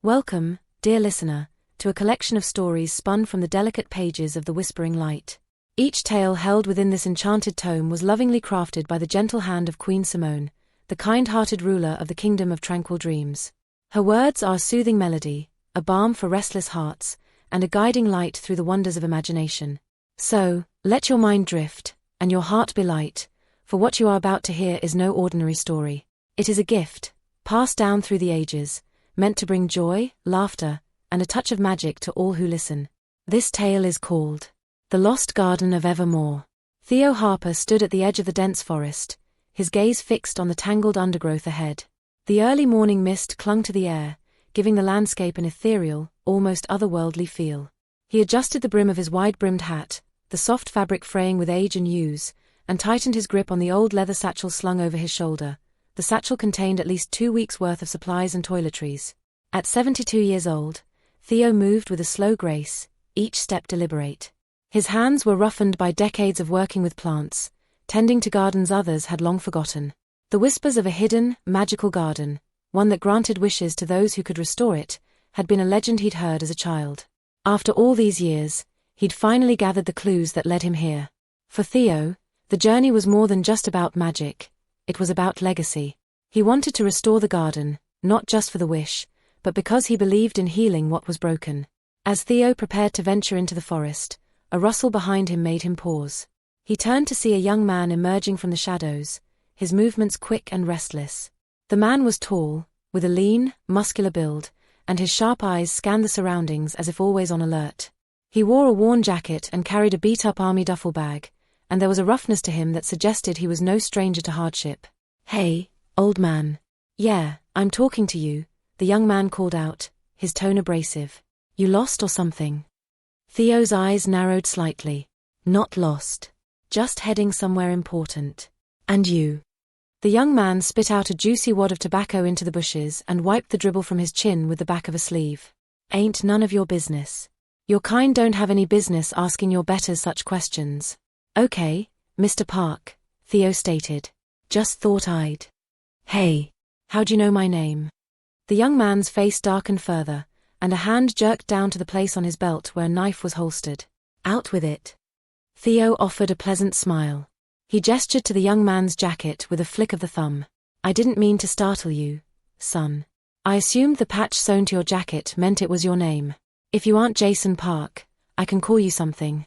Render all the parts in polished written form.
Welcome, dear listener, to a collection of stories spun from the delicate pages of the Whispering Light. Each tale held within this enchanted tome was lovingly crafted by the gentle hand of Queen Simone, the kind-hearted ruler of the Kingdom of Tranquil Dreams. Her words are a soothing melody, a balm for restless hearts, and a guiding light through the wonders of imagination. So, let your mind drift, and your heart be light, for what you are about to hear is no ordinary story. It is a gift, passed down through the ages, meant to bring joy, laughter, and a touch of magic to all who listen. This tale is called The Lost Garden of Evermore. Theo Harper stood at the edge of the dense forest, his gaze fixed on the tangled undergrowth ahead. The early morning mist clung to the air, giving the landscape an ethereal, almost otherworldly feel. He adjusted the brim of his wide-brimmed hat, the soft fabric fraying with age and use, and tightened his grip on the old leather satchel slung over his shoulder. The satchel contained at least 2 weeks' worth of supplies and toiletries. At 72 years old, Theo moved with a slow grace, each step deliberate. His hands were roughened by decades of working with plants, tending to gardens others had long forgotten. The whispers of a hidden, magical garden, one that granted wishes to those who could restore it, had been a legend he'd heard as a child. After all these years, he'd finally gathered the clues that led him here. For Theo, the journey was more than just about magic. It was about legacy. He wanted to restore the garden, not just for the wish, but because he believed in healing what was broken. As Theo prepared to venture into the forest, a rustle behind him made him pause. He turned to see a young man emerging from the shadows, his movements quick and restless. The man was tall, with a lean, muscular build, and his sharp eyes scanned the surroundings as if always on alert. He wore a worn jacket and carried a beat-up army duffel bag, and there was a roughness to him that suggested he was no stranger to hardship. "Hey, old man." "Yeah, I'm talking to you," the young man called out, his tone abrasive. "You lost or something?" Theo's eyes narrowed slightly. "Not lost. Just heading somewhere important. And you?" The young man spit out a juicy wad of tobacco into the bushes and wiped the dribble from his chin with the back of a sleeve. "Ain't none of your business. Your kind don't have any business asking your betters such questions." "Okay, Mr. Park," Theo stated. "Just thought I'd." "Hey, how'd you know my name?" The young man's face darkened further, and a hand jerked down to the place on his belt where a knife was holstered. "Out with it." Theo offered a pleasant smile. He gestured to the young man's jacket with a flick of the thumb. "I didn't mean to startle you, son. I assumed the patch sewn to your jacket meant it was your name. If you aren't Jason Park, I can call you something."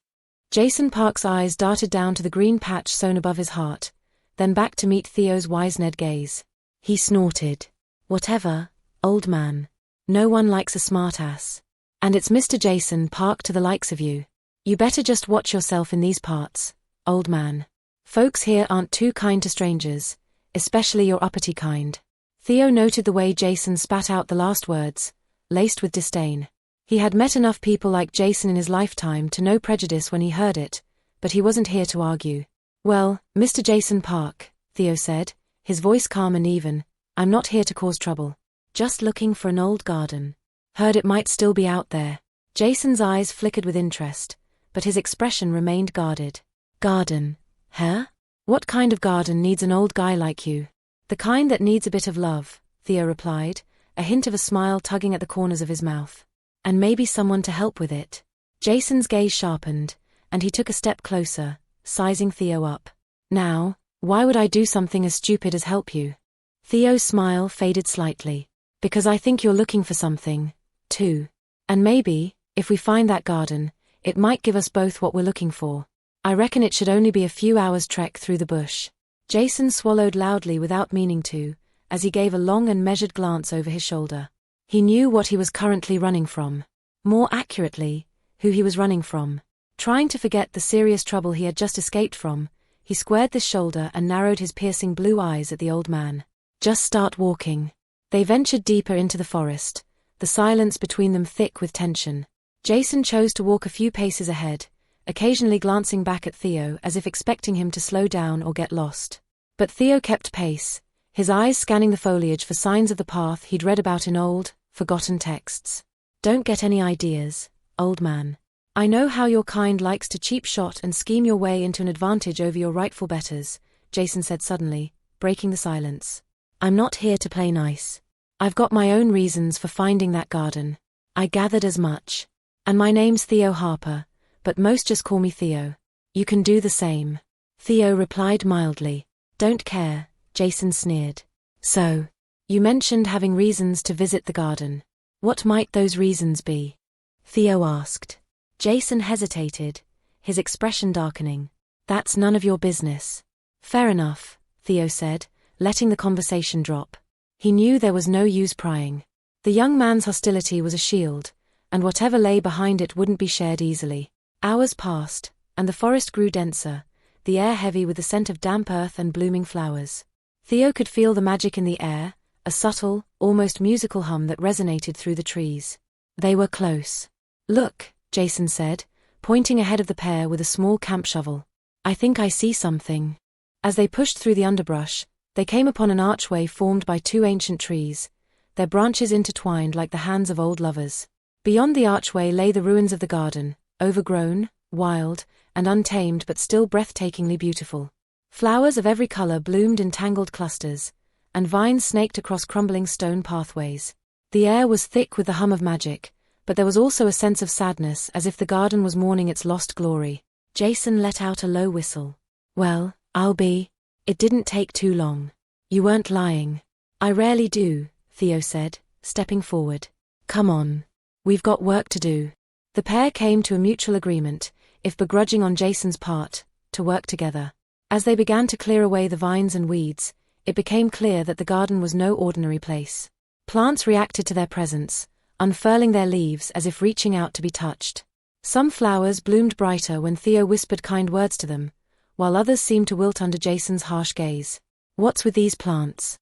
Jason Park's eyes darted down to the green patch sewn above his heart, then back to meet Theo's wise-Ned gaze. He snorted. "Whatever, old man. No one likes a smartass. And it's Mr. Jason Park to the likes of you. You better just watch yourself in these parts, old man. Folks here aren't too kind to strangers, especially your uppity kind." Theo noted the way Jason spat out the last words, laced with disdain. He had met enough people like Jason in his lifetime to know prejudice when he heard it, but he wasn't here to argue. "Well, Mr. Jason Park," Theo said, his voice calm and even, "I'm not here to cause trouble. Just looking for an old garden. Heard it might still be out there." Jason's eyes flickered with interest, but his expression remained guarded. "Garden, huh? What kind of garden needs an old guy like you?" "The kind that needs a bit of love," Theo replied, a hint of a smile tugging at the corners of his mouth. "And maybe someone to help with it." Jason's gaze sharpened, and he took a step closer, sizing Theo up. "Now, why would I do something as stupid as help you?" Theo's smile faded slightly. "Because I think you're looking for something, too. And maybe, if we find that garden, it might give us both what we're looking for. I reckon it should only be a few hours' trek through the bush." Jason swallowed loudly without meaning to, as he gave a long and measured glance over his shoulder. He knew what he was currently running from. More accurately, who he was running from. Trying to forget the serious trouble he had just escaped from, he squared the shoulder and narrowed his piercing blue eyes at the old man. "Just start walking." They ventured deeper into the forest, the silence between them thick with tension. Jason chose to walk a few paces ahead, occasionally glancing back at Theo as if expecting him to slow down or get lost. But Theo kept pace, his eyes scanning the foliage for signs of the path he'd read about in old, forgotten texts. "Don't get any ideas, old man. I know how your kind likes to cheap shot and scheme your way into an advantage over your rightful betters," Jason said suddenly, breaking the silence. "I'm not here to play nice. I've got my own reasons for finding that garden. I gathered as much. And my name's Theo Harper, but most just call me Theo. You can do the same. Theo replied mildly. Don't care, Jason sneered. So, you mentioned having reasons to visit the garden. What might those reasons be? Theo asked. Jason hesitated, his expression darkening. That's none of your business. Fair enough, Theo said, letting the conversation drop. He knew there was no use prying. The young man's hostility was a shield, and whatever lay behind it wouldn't be shared easily. Hours passed, and the forest grew denser, the air heavy with the scent of damp earth and blooming flowers. Theo could feel the magic in the air, a subtle, almost musical hum that resonated through the trees. They were close. Look, Jason said, pointing ahead of the pair with a small camp shovel. I think I see something. As they pushed through the underbrush, they came upon an archway formed by two ancient trees, their branches intertwined like the hands of old lovers. Beyond the archway lay the ruins of the garden, overgrown, wild, and untamed but still breathtakingly beautiful. Flowers of every color bloomed in tangled clusters, and vines snaked across crumbling stone pathways. The air was thick with the hum of magic, but there was also a sense of sadness, as if the garden was mourning its lost glory. Jason let out a low whistle. Well, I'll be. It didn't take too long. You weren't lying. I rarely do, Theo said, stepping forward. Come on. We've got work to do. The pair came to a mutual agreement, if begrudging on Jason's part, to work together. As they began to clear away the vines and weeds, it became clear that the garden was no ordinary place. Plants reacted to their presence, unfurling their leaves as if reaching out to be touched. Some flowers bloomed brighter when Theo whispered kind words to them, while others seemed to wilt under Jason's harsh gaze. What's with these plants?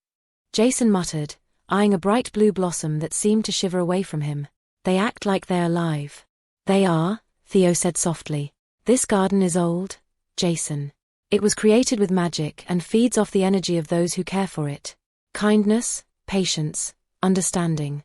Jason muttered, eyeing a bright blue blossom that seemed to shiver away from him. They act like they're alive. They are, Theo said softly. This garden is old, Jason. It was created with magic and feeds off the energy of those who care for it. Kindness, patience, understanding.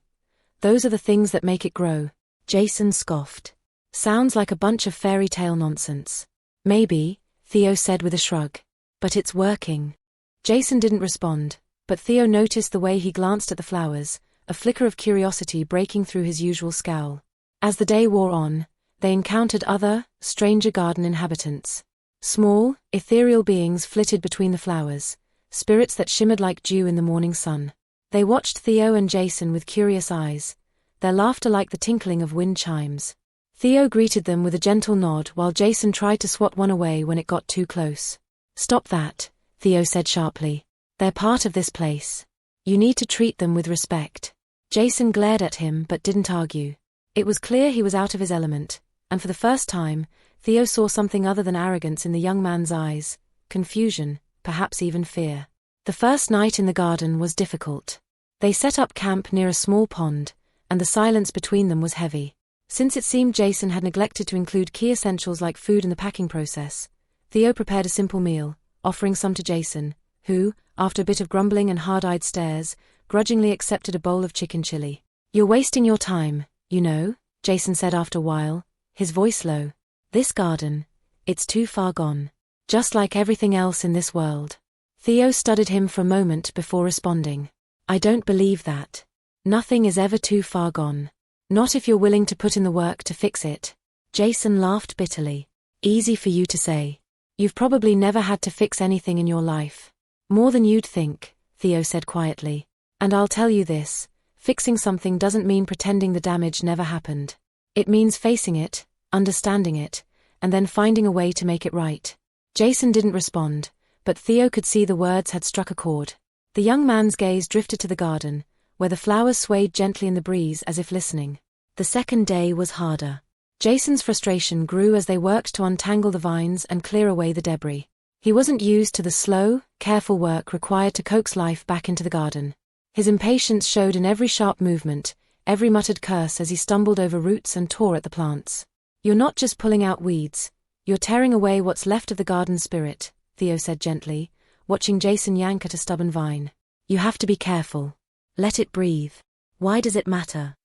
Those are the things that make it grow. Jason scoffed. Sounds like a bunch of fairy tale nonsense. Maybe, Theo said with a shrug. But it's working. Jason didn't respond, but Theo noticed the way he glanced at the flowers, a flicker of curiosity breaking through his usual scowl. As the day wore on, they encountered other, stranger garden inhabitants. Small, ethereal beings flitted between the flowers, spirits that shimmered like dew in the morning sun. They watched Theo and Jason with curious eyes, their laughter like the tinkling of wind chimes. Theo greeted them with a gentle nod while Jason tried to swat one away when it got too close. Stop that, Theo said sharply. They're part of this place. You need to treat them with respect. Jason glared at him but didn't argue. It was clear he was out of his element, and for the first time, Theo saw something other than arrogance in the young man's eyes, confusion, perhaps even fear. The first night in the garden was difficult. They set up camp near a small pond, and the silence between them was heavy. Since it seemed Jason had neglected to include key essentials like food in the packing process, Theo prepared a simple meal, offering some to Jason, who, after a bit of grumbling and hard-eyed stares, grudgingly accepted a bowl of chicken chili. You're wasting your time, you know, Jason said after a while, his voice low. This garden, it's too far gone. Just like everything else in this world. Theo studied him for a moment before responding. I don't believe that. Nothing is ever too far gone. Not if you're willing to put in the work to fix it. Jason laughed bitterly. Easy for you to say. You've probably never had to fix anything in your life. More than you'd think, Theo said quietly. And I'll tell you this, fixing something doesn't mean pretending the damage never happened. It means facing it, understanding it, and then finding a way to make it right. Jason didn't respond, but Theo could see the words had struck a chord. The young man's gaze drifted to the garden, where the flowers swayed gently in the breeze as if listening. The second day was harder. Jason's frustration grew as they worked to untangle the vines and clear away the debris. He wasn't used to the slow, careful work required to coax life back into the garden. His impatience showed in every sharp movement, every muttered curse as he stumbled over roots and tore at the plants. You're not just pulling out weeds, you're tearing away what's left of the garden spirit, Theo said gently, watching Jason yank at a stubborn vine. You have to be careful. Let it breathe. Why does it matter?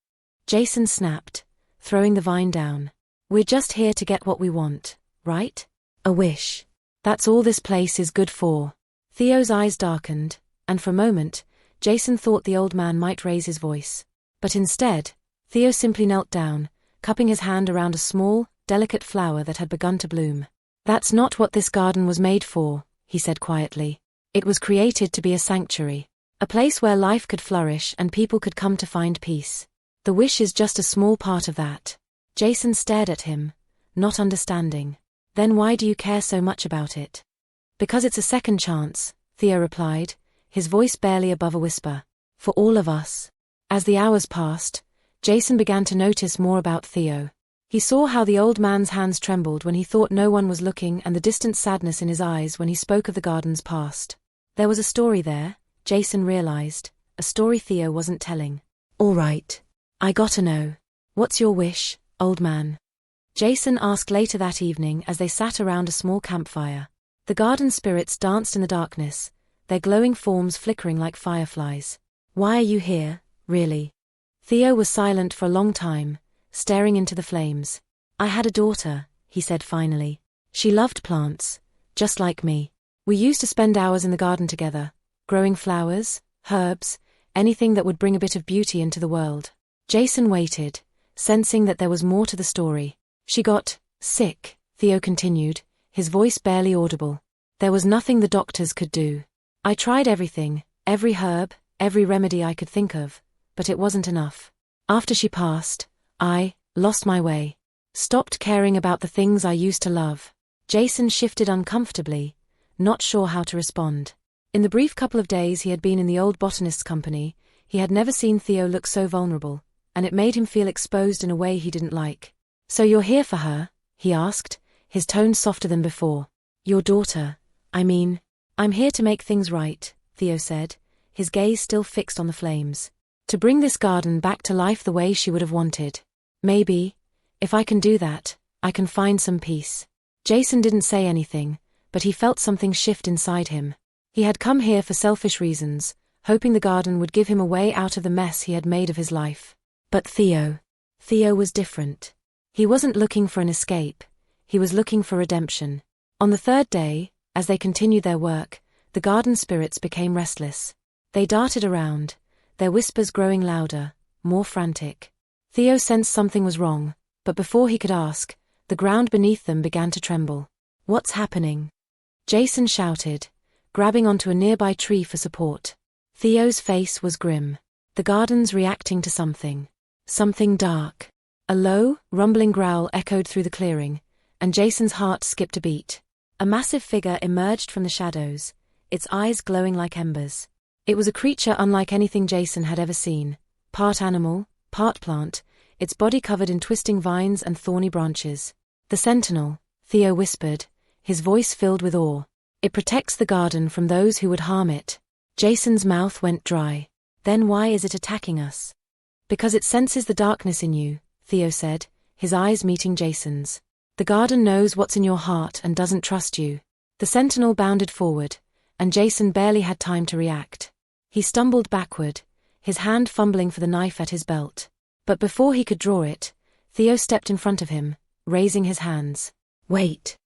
Jason snapped, throwing the vine down. We're just here to get what we want, right? A wish. That's all this place is good for. Theo's eyes darkened, and for a moment, Jason thought the old man might raise his voice. But instead, Theo simply knelt down, cupping his hand around a small, delicate flower that had begun to bloom. "That's not what this garden was made for," he said quietly. "It was created to be a sanctuary. A place where life could flourish and people could come to find peace. The wish is just a small part of that." Jason stared at him, not understanding. "Then why do you care so much about it?" "Because it's a second chance," Theo replied, his voice barely above a whisper. "For all of us." As the hours passed, Jason began to notice more about Theo. He saw how the old man's hands trembled when he thought no one was looking and the distant sadness in his eyes when he spoke of the garden's past. There was a story there, Jason realized, a story Theo wasn't telling. "All right. I gotta know. What's your wish, old man?" Jason asked later that evening as they sat around a small campfire. The garden spirits danced in the darkness, their glowing forms flickering like fireflies. "Why are you here, really?" Theo was silent for a long time, staring into the flames. "I had a daughter," he said finally. "She loved plants, just like me. We used to spend hours in the garden together, growing flowers, herbs, anything that would bring a bit of beauty into the world." Jason waited, sensing that there was more to the story. "She got sick," Theo continued, his voice barely audible. "There was nothing the doctors could do. I tried everything, every herb, every remedy I could think of, but it wasn't enough. After she passed, I lost my way. Stopped caring about the things I used to love." Jason shifted uncomfortably, not sure how to respond. In the brief couple of days he had been in the old botanist's company, he had never seen Theo look so vulnerable, and it made him feel exposed in a way he didn't like. "So you're here for her?" he asked, his tone softer than before. "Your daughter, I mean." "I'm here to make things right," Theo said, his gaze still fixed on the flames. "To bring this garden back to life the way she would have wanted. Maybe, if I can do that, I can find some peace." Jason didn't say anything, but he felt something shift inside him. He had come here for selfish reasons, hoping the garden would give him a way out of the mess he had made of his life. But Theo was different. He wasn't looking for an escape, he was looking for redemption. On the third day, as they continued their work, the garden spirits became restless. They darted around, their whispers growing louder, more frantic. Theo sensed something was wrong, but before he could ask, the ground beneath them began to tremble. "What's happening?" Jason shouted, grabbing onto a nearby tree for support. Theo's face was grim. The garden's reacting to something. Something dark. A low, rumbling growl echoed through the clearing, and Jason's heart skipped a beat. A massive figure emerged from the shadows, its eyes glowing like embers. It was a creature unlike anything Jason had ever seen, part animal, part plant, its body covered in twisting vines and thorny branches. "The Sentinel," Theo whispered, his voice filled with awe. "It protects the garden from those who would harm it." Jason's mouth went dry. "Then why is it attacking us?" "Because it senses the darkness in you," Theo said, his eyes meeting Jason's. "The garden knows what's in your heart and doesn't trust you." The Sentinel bounded forward, and Jason barely had time to react. He stumbled backward, his hand fumbling for the knife at his belt. But before he could draw it, Theo stepped in front of him, raising his hands. "Wait!"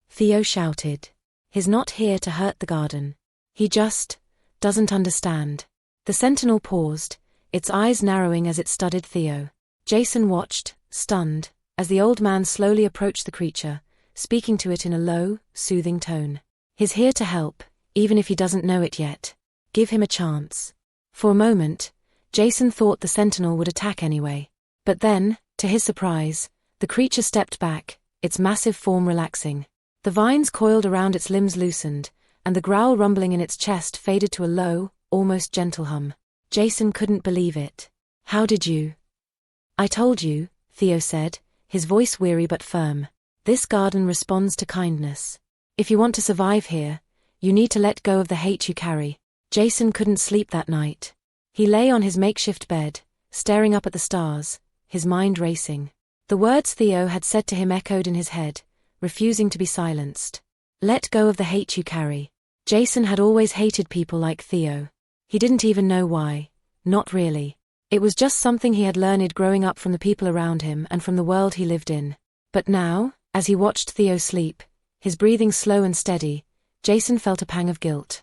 Theo shouted. "He's not here to hurt the garden. He just doesn't understand." The Sentinel paused, its eyes narrowing as it studied Theo. Jason watched, stunned, as the old man slowly approached the creature, speaking to it in a low, soothing tone. "He's here to help, even if he doesn't know it yet. Give him a chance." For a moment, Jason thought the Sentinel would attack anyway. But then, to his surprise, the creature stepped back, its massive form relaxing. The vines coiled around its limbs loosened, and the growl rumbling in its chest faded to a low, almost gentle hum. Jason couldn't believe it. "How did you?" "I told you," Theo said, his voice weary but firm. "This garden responds to kindness. If you want to survive here, you need to let go of the hate you carry." Jason couldn't sleep that night. He lay on his makeshift bed, staring up at the stars, his mind racing. The words Theo had said to him echoed in his head, refusing to be silenced. Let go of the hate you carry. Jason had always hated people like Theo. He didn't even know why. Not really. It was just something he had learned growing up from the people around him and from the world he lived in. But now, as he watched Theo sleep, his breathing slow and steady, Jason felt a pang of guilt.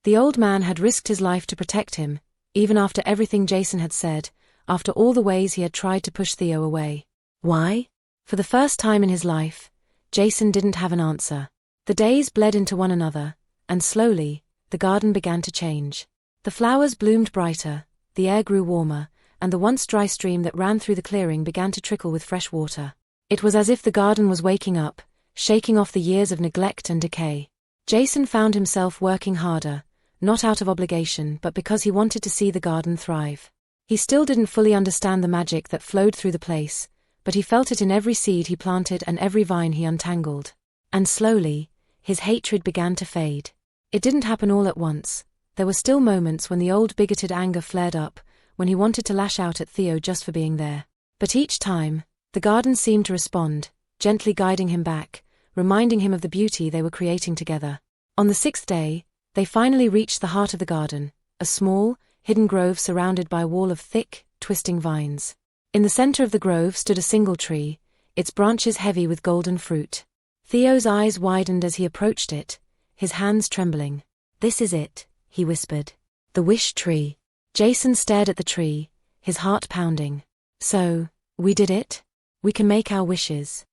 The old man had risked his life to protect him, even after everything Jason had said, after all the ways he had tried to push Theo away. Why? For the first time in his life, Jason didn't have an answer. The days bled into one another, and slowly, the garden began to change. The flowers bloomed brighter, the air grew warmer, and the once dry stream that ran through the clearing began to trickle with fresh water. It was as if the garden was waking up, shaking off the years of neglect and decay. Jason found himself working harder, not out of obligation but because he wanted to see the garden thrive. He still didn't fully understand the magic that flowed through the place, but he felt it in every seed he planted and every vine he untangled. And slowly, his hatred began to fade. It didn't happen all at once. There were still moments when the old bigoted anger flared up, when he wanted to lash out at Theo just for being there. But each time, the garden seemed to respond, gently guiding him back, reminding him of the beauty they were creating together. On the 6th day, they finally reached the heart of the garden, a small, hidden grove surrounded by a wall of thick, twisting vines. In the center of the grove stood a single tree, its branches heavy with golden fruit. Theo's eyes widened as he approached it, his hands trembling. "This is it," he whispered. "The wish tree." Jason stared at the tree, his heart pounding. "So, we did it? We can make our wishes."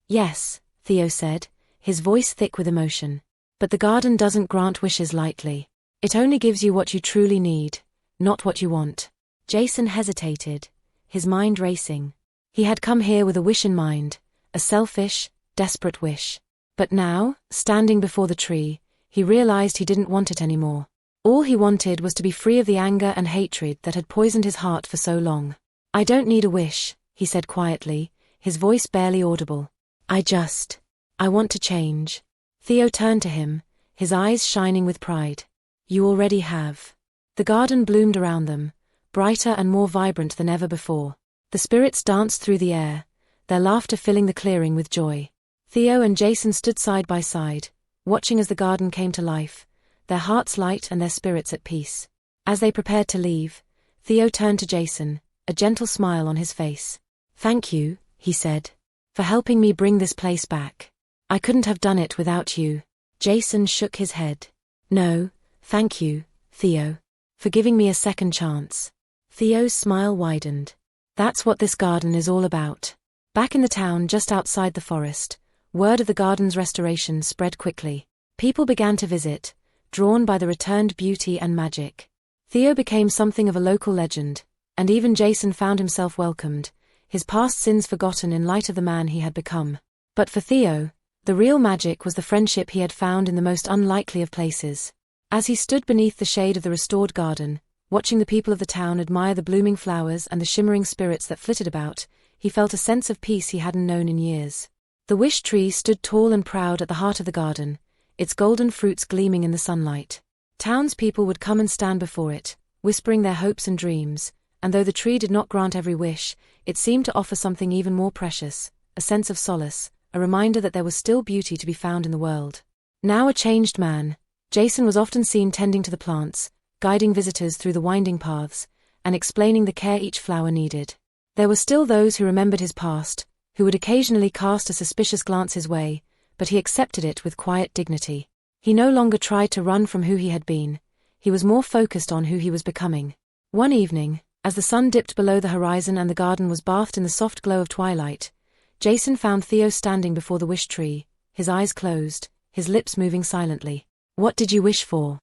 "Yes," Theo said, his voice thick with emotion. "But the garden doesn't grant wishes lightly. It only gives you what you truly need, not what you want." Jason hesitated, his mind racing. He had come here with a wish in mind, a selfish, desperate wish. But now, standing before the tree, he realized he didn't want it anymore. All he wanted was to be free of the anger and hatred that had poisoned his heart for so long. "I don't need a wish," he said quietly, his voice barely audible. I want to change." Theo turned to him, his eyes shining with pride. "You already have." The garden bloomed around them, brighter and more vibrant than ever before. The spirits danced through the air, their laughter filling the clearing with joy. Theo and Jason stood side by side, watching as the garden came to life, their hearts light and their spirits at peace. As they prepared to leave, Theo turned to Jason, a gentle smile on his face. "Thank you," he said, "for helping me bring this place back. I couldn't have done it without you." Jason shook his head. "No, thank you, Theo, for giving me a second chance." Theo's smile widened. "That's what this garden is all about." Back in the town just outside the forest, word of the garden's restoration spread quickly. People began to visit, drawn by the returned beauty and magic. Theo became something of a local legend, and even Jason found himself welcomed, his past sins forgotten in light of the man he had become. But for Theo, the real magic was the friendship he had found in the most unlikely of places. As he stood beneath the shade of the restored garden, watching the people of the town admire the blooming flowers and the shimmering spirits that flitted about, he felt a sense of peace he hadn't known in years. The wish tree stood tall and proud at the heart of the garden, its golden fruits gleaming in the sunlight. Townspeople would come and stand before it, whispering their hopes and dreams, and though the tree did not grant every wish, it seemed to offer something even more precious, a sense of solace, a reminder that there was still beauty to be found in the world. Now a changed man, Jason was often seen tending to the plants, guiding visitors through the winding paths, and explaining the care each flower needed. There were still those who remembered his past, who would occasionally cast a suspicious glance his way, but he accepted it with quiet dignity. He no longer tried to run from who he had been, he was more focused on who he was becoming. One evening, as the sun dipped below the horizon and the garden was bathed in the soft glow of twilight, Jason found Theo standing before the wish tree, his eyes closed, his lips moving silently. "What did you wish for?"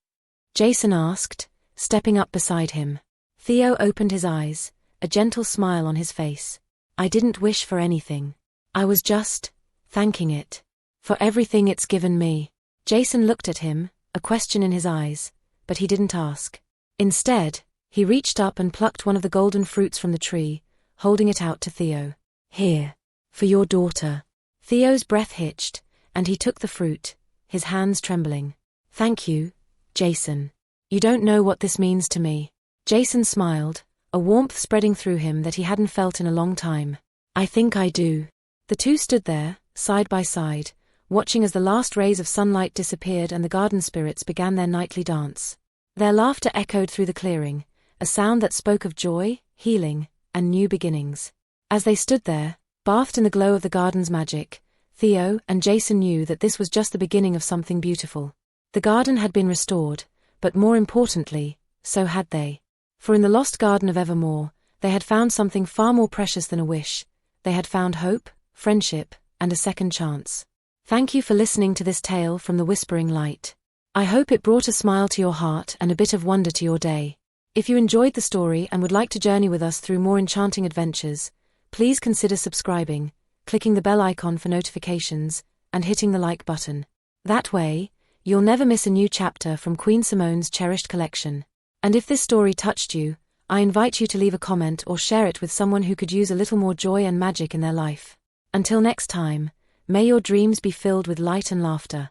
Jason asked, stepping up beside him. Theo opened his eyes, a gentle smile on his face. "I didn't wish for anything. I was just thanking it for everything it's given me." Jason looked at him, a question in his eyes, but he didn't ask. Instead, he reached up and plucked one of the golden fruits from the tree, holding it out to Theo. "Here. For your daughter." Theo's breath hitched, and he took the fruit, his hands trembling. "Thank you, Jason. You don't know what this means to me." Jason smiled, a warmth spreading through him that he hadn't felt in a long time. "I think I do." The two stood there, side by side, watching as the last rays of sunlight disappeared and the garden spirits began their nightly dance. Their laughter echoed through the clearing, a sound that spoke of joy, healing, and new beginnings. As they stood there, bathed in the glow of the garden's magic, Theo and Jason knew that this was just the beginning of something beautiful. The garden had been restored, but more importantly, so had they. For in the lost garden of Evermore, they had found something far more precious than a wish. They had found hope, friendship, and a second chance. Thank you for listening to this tale from the Whispering Light. I hope it brought a smile to your heart and a bit of wonder to your day. If you enjoyed the story and would like to journey with us through more enchanting adventures, please consider subscribing, clicking the bell icon for notifications, and hitting the like button. That way, you'll never miss a new chapter from Queen Simone's cherished collection. And if this story touched you, I invite you to leave a comment or share it with someone who could use a little more joy and magic in their life. Until next time, may your dreams be filled with light and laughter.